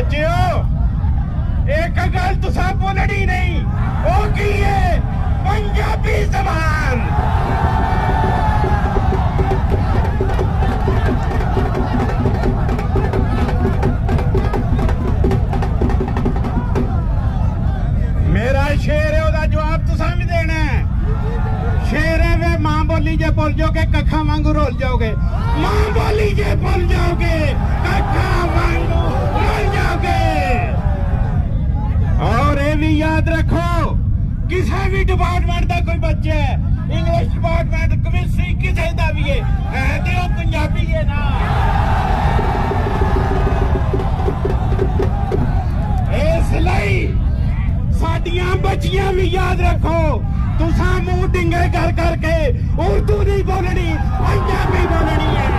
बच्चों एक गल तुसा बोलनी नहीं, वो की है पंजाबी जबान। मेरा शेर है, ओदा जवाब तुसा भी देना है। शेर है वे मां बोली जे भुल जाओगे कखा वांगू रोल जाओगे, मां बोली जे भुल जाओगे कखा वांगू रोल जाओगे। और ये भी याद रखो, किसी भी डिपार्टमेंट का कोई बच्चा है, इंग्लिश डिपार्टमेंट केमिस्ट्री किसी का भी है तो वो पंजाबी है ना। इसलिए साडियां बच्चियां भी याद रखो, तुसा मुंह डिंगे कर करके उर्दू नहीं बोलनी, पंजाबी बोलनी है।